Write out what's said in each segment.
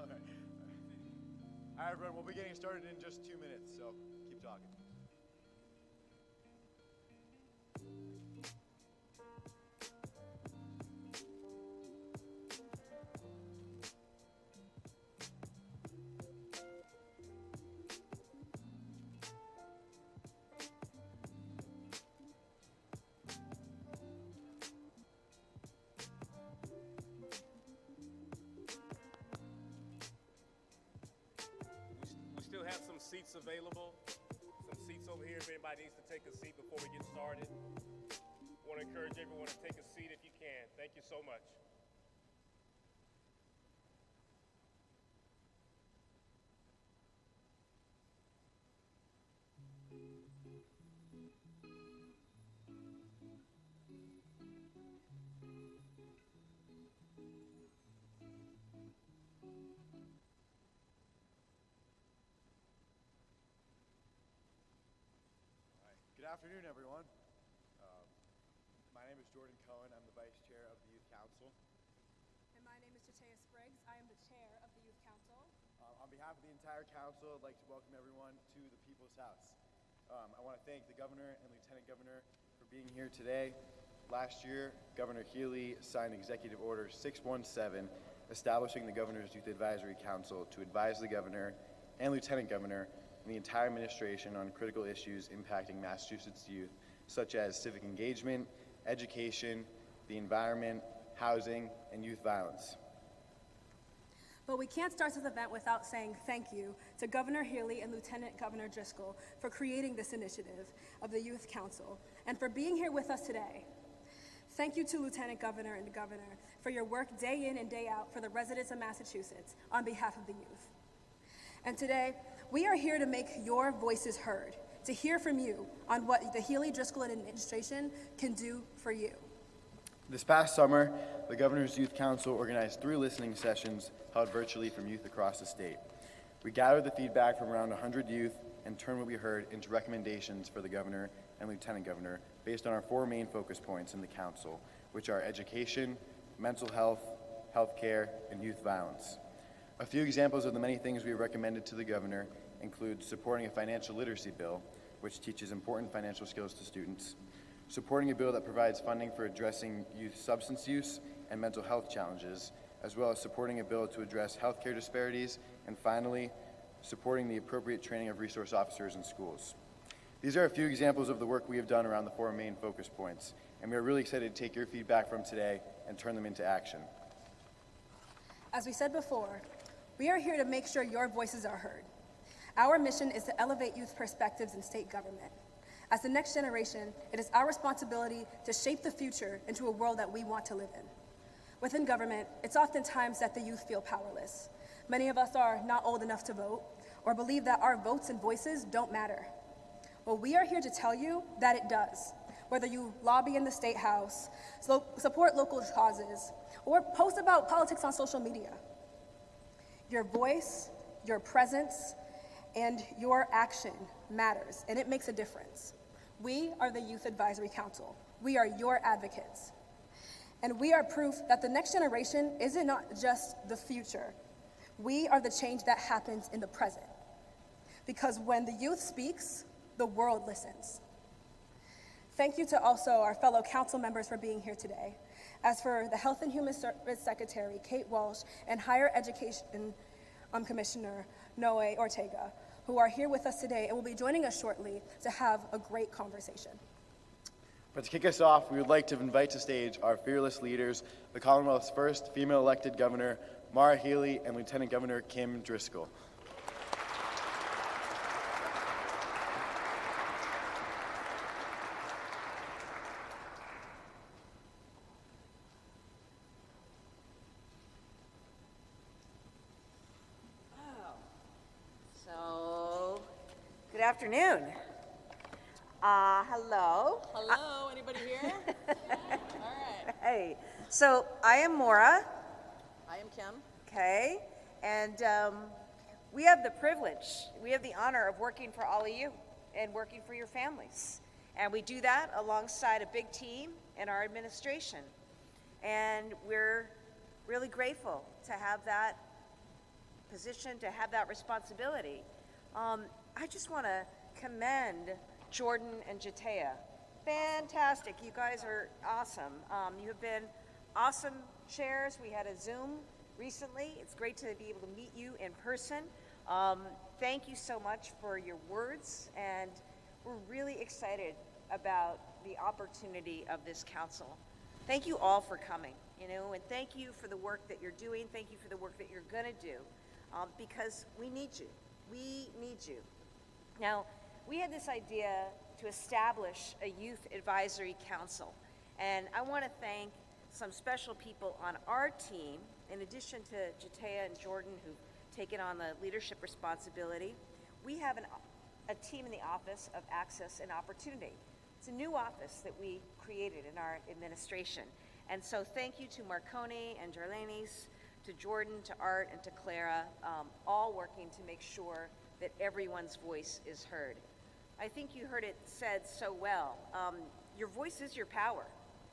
All right, everyone, we'll be getting started in just 2 minutes, so keep talking. We still have some seats available. Some seats over here if anybody needs to take a seat before we get started. I want to encourage everyone to take a seat if you can. Thank you so much. Good afternoon, everyone. My name is Jordan Cohen. I'm the Vice Chair of the Youth Council. And my name is Chatea Spriggs. I am the Chair of the Youth Council. On behalf of the entire council, I'd like to welcome everyone to the People's House. I want to thank the Governor and Lieutenant Governor for being here today. Last year, Governor Healey signed Executive Order 617, establishing the Governor's Youth Advisory Council to advise the Governor and Lieutenant Governor and the entire administration on critical issues impacting Massachusetts youth, such as civic engagement, education, the environment, housing, and youth violence. But we can't start this event without saying thank you to Governor Healey and Lieutenant Governor Driscoll for creating this initiative of the Youth Council and for being here with us today. Thank you to Lieutenant Governor and Governor for your work day in and day out for the residents of Massachusetts on behalf of the youth. And today, we are here to make your voices heard, to hear from you on what the Healey-Driscoll administration can do for you. This past summer, the Governor's Youth Council organized 3 listening sessions held virtually from youth across the state. We gathered the feedback from around 100 youth and turned what we heard into recommendations for the Governor and Lieutenant Governor based on our 4 main focus points in the Council, which are education, mental health, healthcare, and youth violence. A few examples of the many things we have recommended to the Governor include supporting a financial literacy bill, which teaches important financial skills to students, supporting a bill that provides funding for addressing youth substance use and mental health challenges, as well as supporting a bill to address healthcare disparities, and finally, supporting the appropriate training of resource officers in schools. These are a few examples of the work we have done around the 4 main focus points, and we are really excited to take your feedback from today and turn them into action. As we said before, we are here to make sure your voices are heard. Our mission is to elevate youth perspectives in state government. As the next generation, it is our responsibility to shape the future into a world that we want to live in. Within government, it's oftentimes that the youth feel powerless. Many of us are not old enough to vote or believe that our votes and voices don't matter. Well, we are here to tell you that it does. Whether you lobby in the State House, support local causes, or post about politics on social media. Your voice, your presence, and your action matters, and it makes a difference. We are the Youth Advisory Council. We are your advocates. And we are proof that the next generation isn't not just the future. We are the change that happens in the present. Because when the youth speaks, the world listens. Thank you to also our fellow council members for being here today. As for the Health and Human Service Secretary, Kate Walsh, and Higher Education Commissioner, Noe Ortega, who are here with us today and will be joining us shortly to have a great conversation. But to kick us off, we would like to invite to stage our fearless leaders, the Commonwealth's first female elected governor, Maura Healey, and Lieutenant Governor Kim Driscoll. Good afternoon. Hello. Hello, anybody here? All right. Hey, so I am Maura. I am Kim. Okay, and we have the privilege, we have the honor of working for all of you and working for your families. And we do that alongside a big team in our administration. And we're really grateful to have that position to have that responsibility. I just want to commend Jordan and Jatea. Fantastic. You guys are awesome. You have been awesome chairs. We had a Zoom recently. It's great to be able to meet you in person. Thank you so much for your words, and we're really excited about the opportunity of this council. Thank you all for coming, and thank you for the work that you're doing. Thank you for the work that you're going to do, because we need you. We need you. Now, we had this idea to establish a youth advisory council, and I want to thank some special people on our team, in addition to Jatea and Jordan, who've taken on the leadership responsibility. We have a team in the Office of Access and Opportunity. It's a new office that we created in our administration. And so thank you to Marconi and Jarlanes, to Jordan, to Art, and to Clara, all working to make sure that everyone's voice is heard. I think you heard it said so well. Your voice is your power.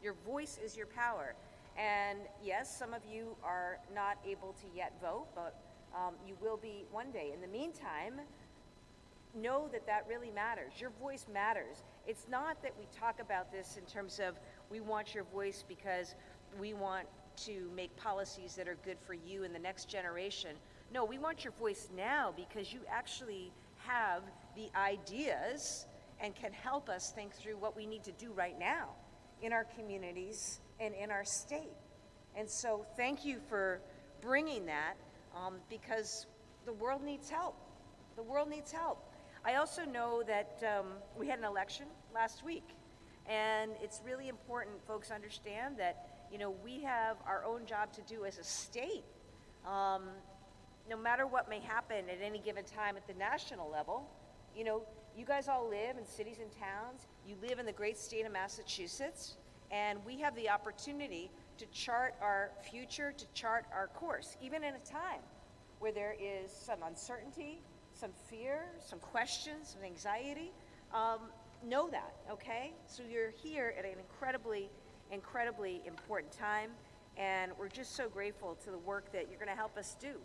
Your voice is your power. And yes, some of you are not able to yet vote, but you will be one day. In the meantime, know that that really matters. Your voice matters. It's not that we talk about this in terms of we want your voice because we want to make policies that are good for you and the next generation. No, we want your voice now because you actually have the ideas and can help us think through what we need to do right now in our communities and in our state. And so thank you for bringing that, because the world needs help. The world needs help. I also know that we had an election last week, and it's really important folks understand that we have our own job to do as a state. No matter what may happen at any given time at the national level, you guys all live in cities and towns. You live in the great state of Massachusetts, and we have the opportunity to chart our future, to chart our course, even in a time where there is some uncertainty, some fear, some questions, some anxiety. Know that, okay? So you're here at an incredibly, incredibly important time, and we're just so grateful to the work that you're gonna help us do,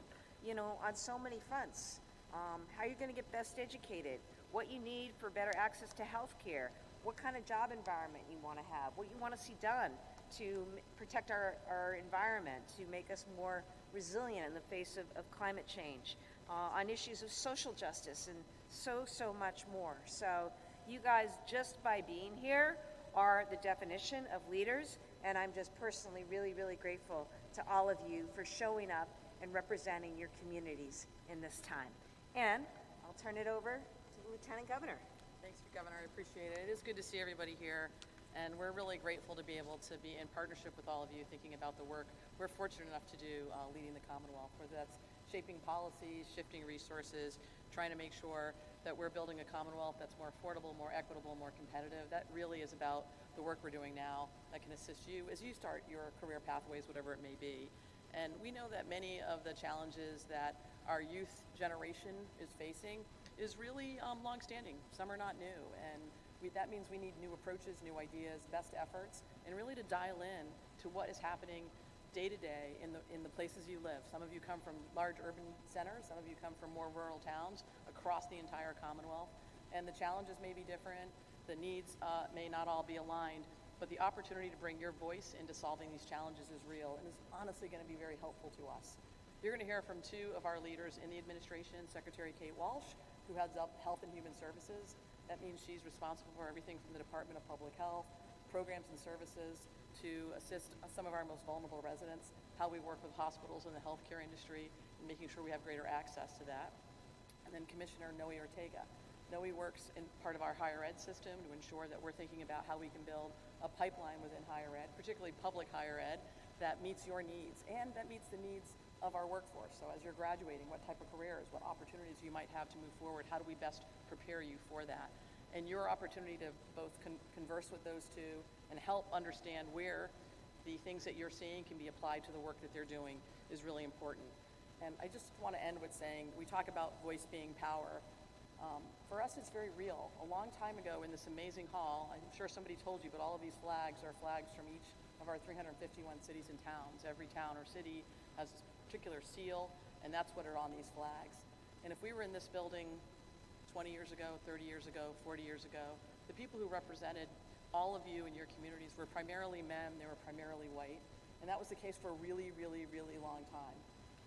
on so many fronts. How you're gonna get best educated, what you need for better access to health care, what kind of job environment you wanna have, what you wanna see done to protect our environment, to make us more resilient in the face of climate change, on issues of social justice, and so much more. So you guys, just by being here, are the definition of leaders, and I'm just personally really, really grateful to all of you for showing up and representing your communities in this time. And I'll turn it over to the Lieutenant Governor. Thanks, Governor. I appreciate it. It is good to see everybody here, and we're really grateful to be able to be in partnership with all of you, thinking about the work we're fortunate enough to do leading the Commonwealth, whether that's shaping policies, shifting resources, trying to make sure that we're building a Commonwealth that's more affordable, more equitable, more competitive. That really is about the work we're doing now that can assist you as you start your career pathways, whatever it may be. And we know that many of the challenges that our youth generation is facing is really longstanding. Some are not new, and that means we need new approaches, new ideas, best efforts, and really to dial in to what is happening day to day in the places you live. Some of you come from large urban centers, some of you come from more rural towns across the entire Commonwealth, and the challenges may be different, the needs may not all be aligned, but the opportunity to bring your voice into solving these challenges is real and is honestly going to be very helpful to us. You're going to hear from two of our leaders in the administration, Secretary Kate Walsh, who heads up Health and Human Services. That means she's responsible for everything from the Department of Public Health, programs and services, to assist some of our most vulnerable residents, how we work with hospitals in the healthcare industry, and making sure we have greater access to that. And then Commissioner Noe Ortega. Noe works in part of our higher ed system to ensure that we're thinking about how we can build a pipeline within higher ed, particularly public higher ed, that meets your needs and that meets the needs of our workforce. So as you're graduating, what type of careers, what opportunities you might have to move forward, how do we best prepare you for that? And your opportunity to both converse with those two and help understand where the things that you're seeing can be applied to the work that they're doing is really important. And I just want to end with saying, we talk about voice being power. For us, it's very real. A long time ago in this amazing hall, I'm sure somebody told you, but all of these flags are flags from each of our 351 cities and towns. Every town or city has particular seal, and that's what are on these flags. And if we were in this building 20 years ago, 30 years ago, 40 years ago, the people who represented all of you in your communities were primarily men, they were primarily white, and that was the case for a really, really, really long time.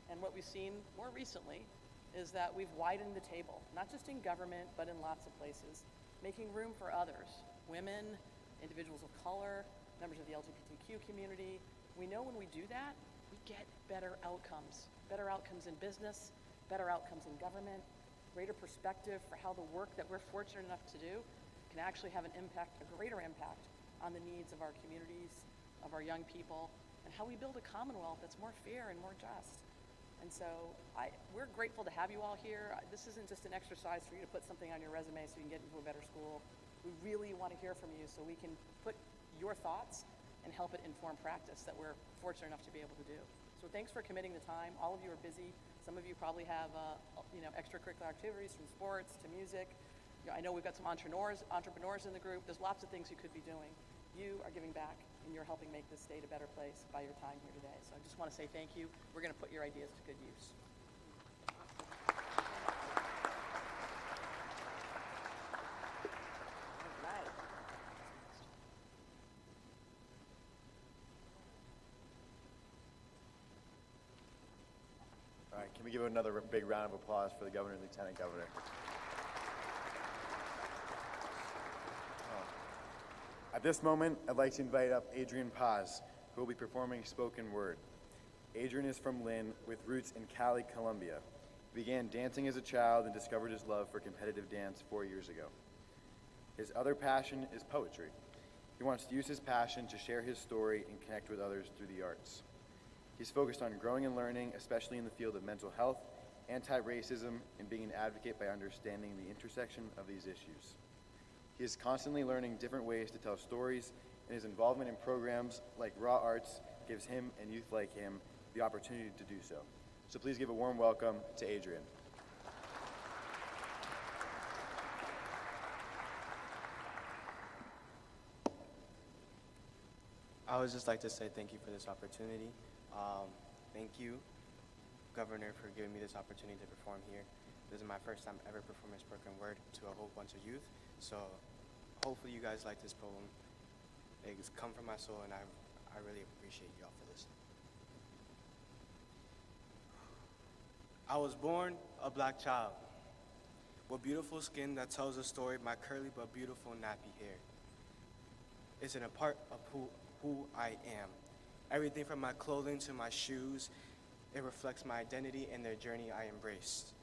And what we've seen more recently is that we've widened the table, not just in government, but in lots of places, making room for others, women, individuals of color, members of the LGBTQ community. We know when we do that, we get better outcomes in business, better outcomes in government, greater perspective for how the work that we're fortunate enough to do can actually have an impact, a greater impact on the needs of our communities, of our young people, and how we build a Commonwealth that's more fair and more just. And so we're grateful to have you all here. This isn't just an exercise for you to put something on your resume so you can get into a better school. We really want to hear from you so we can put your thoughts and help it inform practice that we're fortunate enough to be able to do. So thanks for committing the time. All of you are busy. Some of you probably have extracurricular activities from sports to music. I know we've got some entrepreneurs in the group. There's lots of things you could be doing. You are giving back, and you're helping make this state a better place by your time here today. So I just want to say thank you. We're going to put your ideas to good use. All right, can we give another big round of applause for the governor and lieutenant governor? At this moment, I'd like to invite up Adrian Paz, who will be performing spoken word. Adrian is from Lynn with roots in Cali, Colombia. He began dancing as a child and discovered his love for competitive dance 4 years ago. His other passion is poetry. He wants to use his passion to share his story and connect with others through the arts. He's focused on growing and learning, especially in the field of mental health, anti-racism, and being an advocate by understanding the intersection of these issues. He is constantly learning different ways to tell stories, and his involvement in programs like Raw Arts gives him and youth like him the opportunity to do so. So please give a warm welcome to Adrian. I would just like to say thank you for this opportunity. Thank you, Governor, for giving me this opportunity to perform here. This is my first time ever performing spoken word to a whole bunch of youth. So hopefully you guys like this poem. It's come from my soul, and I really appreciate y'all for listening. I was born a black child with beautiful skin that tells a story, my curly but beautiful nappy hair. It's a part of who I am. Everything from my clothing to my shoes, it reflects my identity and the journey I embraced.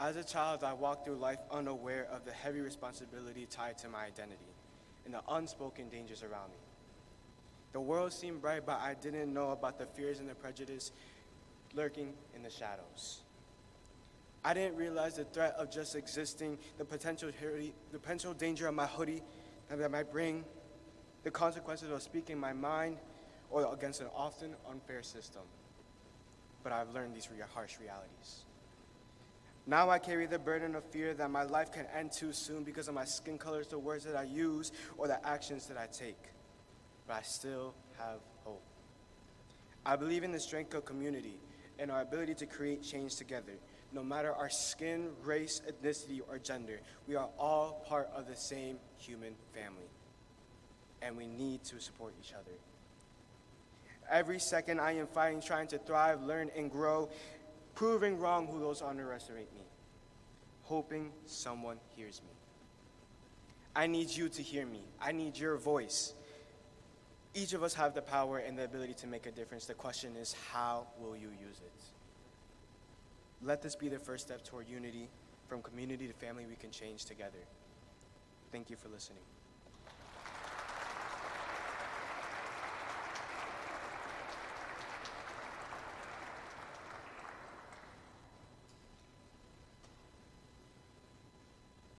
As a child, I walked through life unaware of the heavy responsibility tied to my identity and the unspoken dangers around me. The world seemed bright, but I didn't know about the fears and the prejudice lurking in the shadows. I didn't realize the threat of just existing, the potential danger of my hoodie that might bring, the consequences of speaking my mind or against an often unfair system. But I've learned these harsh realities. Now I carry the burden of fear that my life can end too soon because of my skin colors, the words that I use, or the actions that I take. But I still have hope. I believe in the strength of community and our ability to create change together. No matter our skin, race, ethnicity, or gender, we are all part of the same human family. And we need to support each other. Every second I am fighting, trying to thrive, learn, and grow, proving wrong who those underestimate me, hoping someone hears me. I need you to hear me. I need your voice. Each of us have the power and the ability to make a difference. The question is, how will you use it? Let this be the first step toward unity. From community to family, we can change together. Thank you for listening.